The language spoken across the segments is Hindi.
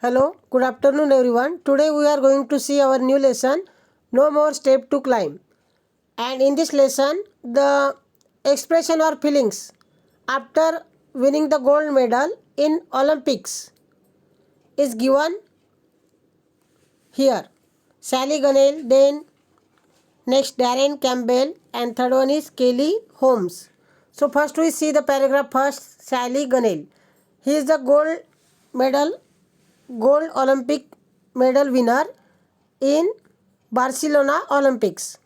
Hello, good afternoon everyone. Today we are going to see our new lesson, No More Step to Climb. And in this lesson, the expression or feelings after winning the gold medal in Olympics is given here. Sally Gunnell, then next Darren Campbell, and third one is Kelly Holmes. So first we see the paragraph first, Sally Gunnell. He is the gold Olympic medal winner in Barcelona Olympics,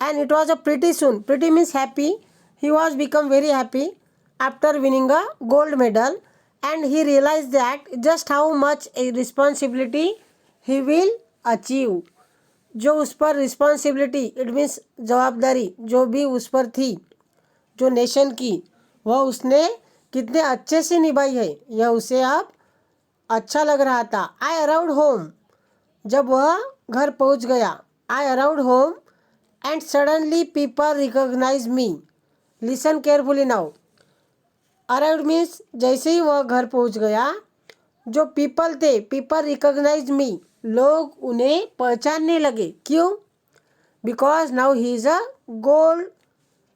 and it was a pretty means happy. He was become very happy after winning a gold medal, and he realized that just how much a responsibility he will achieve. जो उस पर रिस्पॉन्सिबिलिटी इट मीन्स जवाबदारी जो भी उस पर थी, जो नेशन की, वह उसने कितने अच्छे से निभाई है, यह उसे अब अच्छा लग रहा था. आई अराउंड होम, जब वह घर पहुंच गया. I around home and suddenly people recognise me. Listen carefully now. Around means जैसे ही वह घर पहुंच गया, जो पीपल थे, पीपल रिकॉग्नाइज मी, लोग उन्हें पहचानने लगे. क्यों? Because now he is a gold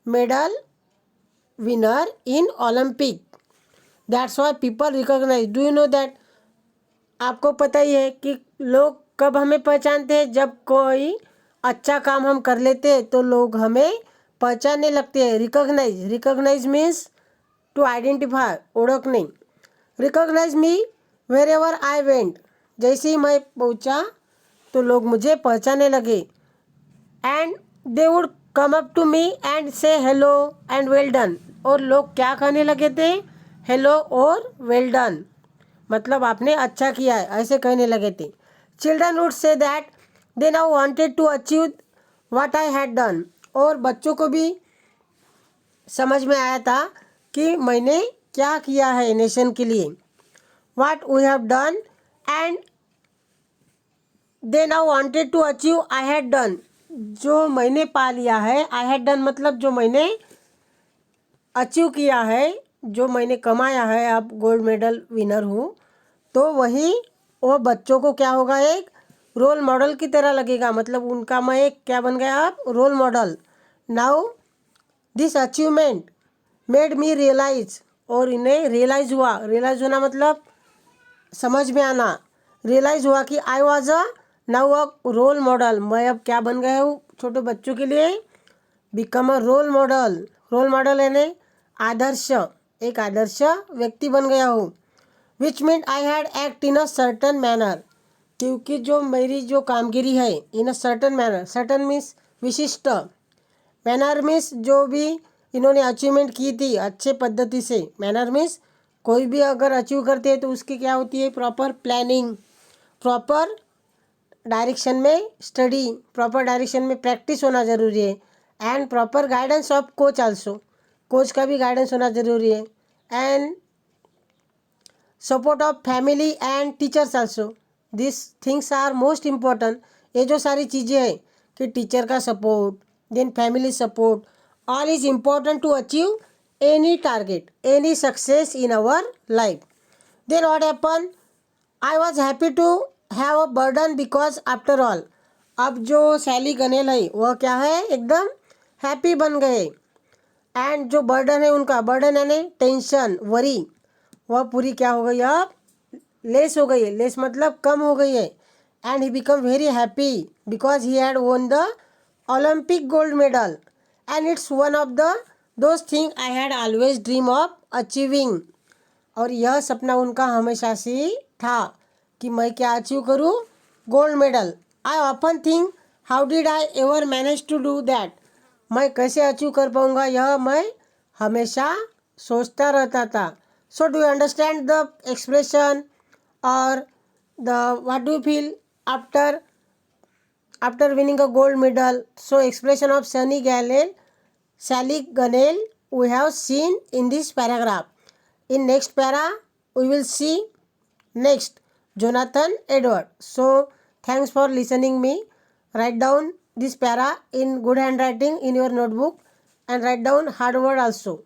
medal winner in Olympic. That's why people recognise. Do you know that? आपको पता ही है कि लोग कब हमें पहचानते हैं? जब कोई अच्छा काम हम कर लेते हैं तो लोग हमें पहचानने लगते हैं. रिकॉग्नाइज मीन्स टू आइडेंटिफाई, ओळखणे. Recognise me wherever I went, जैसे ही मैं पहुंचा तो लोग मुझे पहचानने लगे. And they would come up to me and say hello and well done. और लोग क्या कहने लगे थे? हेलो और वेल डन, मतलब आपने अच्छा किया है, ऐसे कहने लगे थे. Children would say that they now wanted to achieve what I had done. और बच्चों को भी समझ में आया था कि मैंने क्या किया है नेशन के लिए. What we have done and they now wanted to achieve I had done. जो मैंने पा लिया है, आई हैड डन मतलब जो मैंने अचीव किया है, जो मैंने कमाया है, अब गोल्ड मेडल विनर हूँ, तो वही वो बच्चों को क्या होगा? एक रोल मॉडल की तरह लगेगा. मतलब उनका मैं एक क्या बन गया? अब role model. Now this achievement made me realise. और इन्हें रियलाइज हुआ. रियलाइज होना मतलब समझ में आना. रियलाइज हुआ कि I was a now a role model. मैं अब क्या बन गया हूँ छोटे बच्चों के लिए? Become a role model. Role model यानी आदर्श, एक आदर्श व्यक्ति बन गया हूँ. Which mean I had act in a certain manner, क्योंकि जो मेरी जो कामगिरी है, in a certain manner. Certain means विशिष्ट, मैनर मीन्स जो भी इन्होंने अचीवमेंट की थी अच्छे पद्धति से. मैनर मीन्स कोई भी अगर अचीव करते हैं तो उसकी क्या होती है? प्रॉपर प्लानिंग, प्रॉपर डायरेक्शन में स्टडी, प्रॉपर डायरेक्शन में प्रैक्टिस होना ज़रूरी है. And proper guidance of coach also, coach का भी गाइडेंस होना ज़रूरी है. And support of family and teachers also. This things are most important. ये जो सारी चीज़ें हैं कि टीचर का support, then family support, all is important to achieve any target, any success in our life. Then what happen? I was happy to have a burden because after all. अब जो सैली गनेल है वह क्या है? एकदम हैप्पी बन गए. एंड जो बर्डन है उनका, बर्डन यानी टेंशन, वरी, वह पूरी क्या हो गई? अब लेस हो गई है. लेस मतलब कम हो गई है. And he become very happy because he had won the Olympic gold medal. And it's one of the those thing I had always dream of achieving. और यह सपना उनका हमेशा से था कि मैं क्या अचीव करूँ? Gold medal. I often think how did I ever manage to do that. मैं कैसे अचीव कर पाऊँगा, यह मैं हमेशा सोचता रहता था. So do you understand the expression और the what do you feel after winning a gold medal? So expression of Sally Gunnell we have seen in this paragraph. In next para we will see next Jonathan Edward. So thanks for listening me. Write down this para in good handwriting in your notebook and write down hard word also.